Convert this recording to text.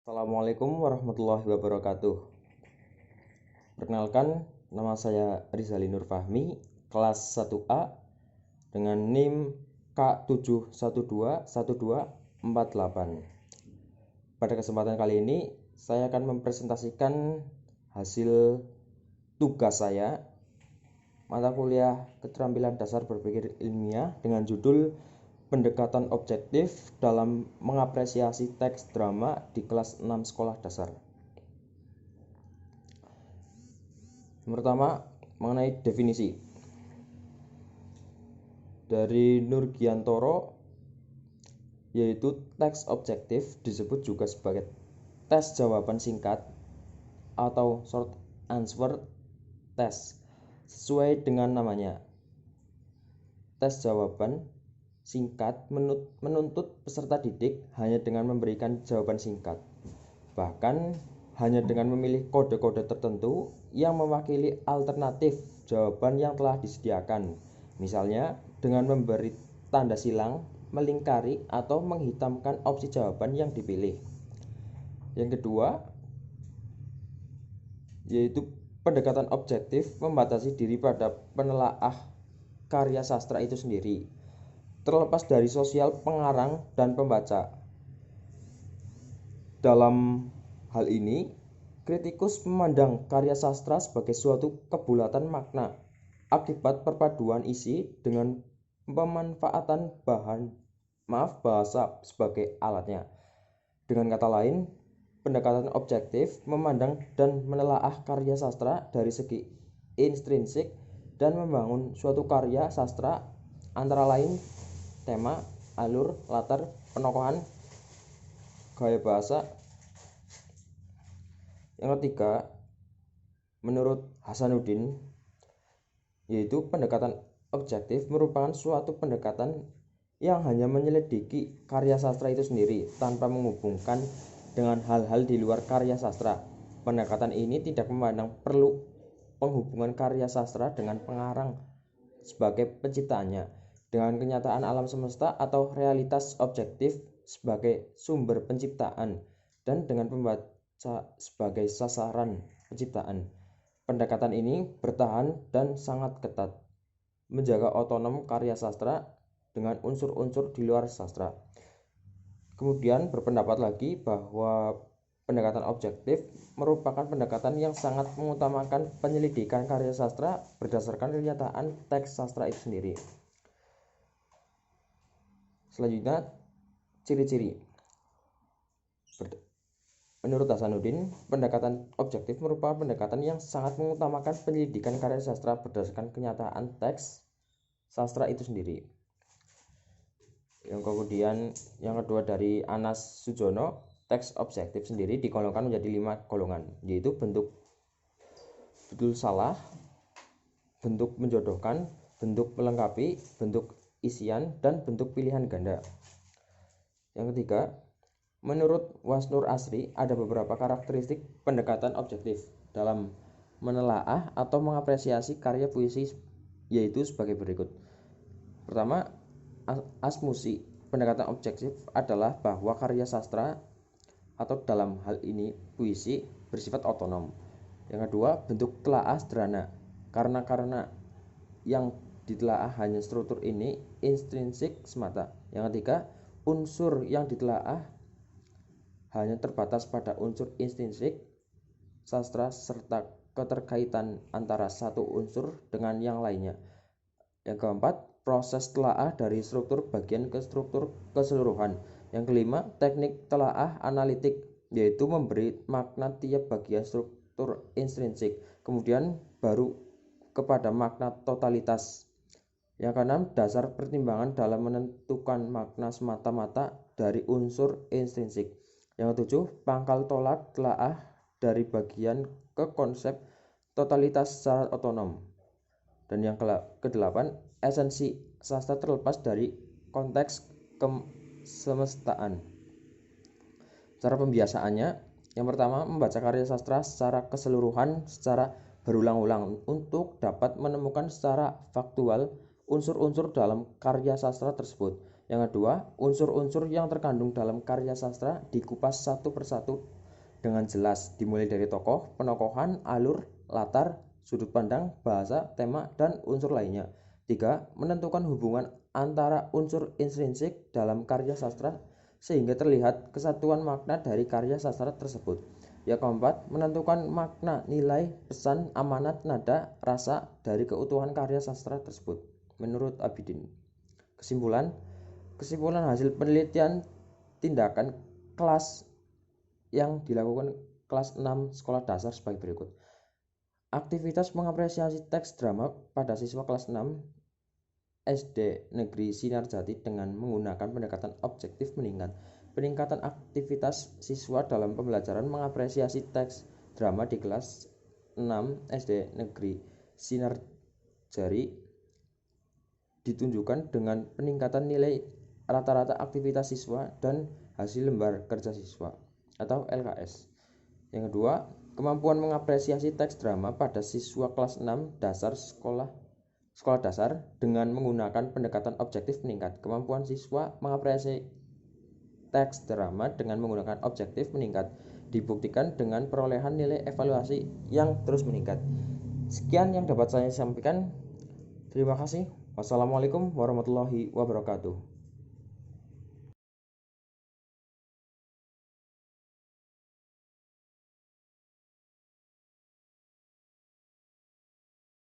Assalamualaikum warahmatullahi wabarakatuh. Perkenalkan, nama saya Rizali Nur Fahmi, kelas 1A dengan NIM K7121248. Pada kesempatan kali ini, saya akan mempresentasikan hasil tugas saya mata kuliah Keterampilan Dasar Berpikir Ilmiah dengan judul Pendekatan Objektif dalam Mengapresiasi Teks Drama di kelas 6 Sekolah Dasar. Yang pertama, mengenai definisi. Dari Nurgiantoro, yaitu teks objektif disebut juga sebagai tes jawaban singkat atau short answer test. Sesuai dengan namanya, tes jawaban singkat menuntut peserta didik hanya dengan memberikan jawaban singkat, bahkan hanya dengan memilih kode-kode tertentu yang mewakili alternatif jawaban yang telah disediakan, misalnya dengan memberi tanda silang, melingkari, atau menghitamkan opsi jawaban yang dipilih. Yang kedua, yaitu pendekatan objektif membatasi diri pada penelaah karya sastra itu sendiri, terlepas dari sosial pengarang dan pembaca. Dalam hal ini, kritikus memandang karya sastra sebagai suatu kebulatan makna akibat perpaduan isi dengan pemanfaatan bahasa sebagai alatnya. Dengan kata lain, pendekatan objektif memandang dan menelaah karya sastra dari segi intrinsik dan membangun suatu karya sastra antara lain tema, alur, latar, penokohan, gaya bahasa. Yang ketiga, menurut Hasanuddin, yaitu pendekatan objektif merupakan suatu pendekatan yang hanya menyelidiki karya sastra itu sendiri tanpa menghubungkan dengan hal-hal di luar karya sastra. Pendekatan ini tidak memandang perlu penghubungan karya sastra dengan pengarang sebagai penciptaannya, dengan kenyataan alam semesta atau realitas objektif sebagai sumber penciptaan, dan dengan pembaca sebagai sasaran penciptaan. Pendekatan ini bertahan dan sangat ketat, menjaga otonom karya sastra dengan unsur-unsur di luar sastra. Kemudian berpendapat lagi bahwa pendekatan objektif merupakan pendekatan yang sangat mengutamakan penyelidikan karya sastra berdasarkan kenyataan teks sastra itu sendiri. Selanjutnya, ciri-ciri. Menurut Hasanuddin, pendekatan objektif merupakan pendekatan yang sangat mengutamakan penyelidikan karya sastra berdasarkan kenyataan teks sastra itu sendiri. Yang kedua dari Anas Sujono, teks objektif sendiri digolongkan menjadi 5 golongan, yaitu bentuk betul salah, bentuk menjodohkan, bentuk melengkapi, bentuk isian, dan bentuk pilihan ganda. Yang ketiga, menurut Wasnur Asri, ada beberapa karakteristik pendekatan objektif dalam menelaah atau mengapresiasi karya puisi, yaitu sebagai berikut. Pertama, asmusi. Pendekatan objektif adalah bahwa karya sastra atau dalam hal ini puisi bersifat otonom. Yang kedua, bentuk telaah sederhana. Karena yang ditelaah hanya struktur ini intrinsik semata. Yang ketiga, unsur yang ditelaah hanya terbatas pada unsur intrinsik sastra serta keterkaitan antara satu unsur dengan yang lainnya. Yang keempat, proses telaah dari struktur bagian ke struktur keseluruhan. Yang kelima, teknik telaah analitik, yaitu memberi makna tiap bagian struktur intrinsik, kemudian baru kepada makna totalitas. Yang keenam, dasar pertimbangan dalam menentukan makna semata-mata dari unsur intrinsik. Yang ketujuh, pangkal tolak telaah dari bagian ke konsep totalitas secara otonom. Dan yang kedelapan, esensi sastra terlepas dari konteks kesemestaan. Cara pembiasaannya, yang pertama, membaca karya sastra secara keseluruhan secara berulang-ulang untuk dapat menemukan secara faktual unsur-unsur dalam karya sastra tersebut. Yang kedua, unsur-unsur yang terkandung dalam karya sastra dikupas satu persatu dengan jelas, dimulai dari tokoh, penokohan, alur, latar, sudut pandang, bahasa, tema, dan unsur lainnya. 3. Menentukan hubungan antara unsur intrinsik dalam karya sastra sehingga terlihat kesatuan makna dari karya sastra tersebut. Yang keempat, menentukan makna, nilai, pesan, amanat, nada, rasa dari keutuhan karya sastra tersebut. Menurut Abidin. Kesimpulan hasil penelitian tindakan kelas yang dilakukan kelas 6 sekolah dasar sebagai berikut. Aktivitas mengapresiasi teks drama pada siswa kelas 6 SD Negeri Sinarjati dengan menggunakan pendekatan objektif meningkat. Peningkatan aktivitas siswa dalam pembelajaran mengapresiasi teks drama di kelas 6 SD Negeri Sinarjari ditunjukkan dengan peningkatan nilai rata-rata aktivitas siswa dan hasil lembar kerja siswa atau LKS. Yang kedua, kemampuan mengapresiasi teks drama pada siswa kelas 6 dasar sekolah dasar dengan menggunakan pendekatan objektif meningkat. Kemampuan siswa mengapresiasi teks drama dengan menggunakan objektif meningkat dibuktikan dengan perolehan nilai evaluasi yang terus meningkat. Sekian yang dapat saya sampaikan. Terima kasih. Wassalamualaikum warahmatullahi wabarakatuh.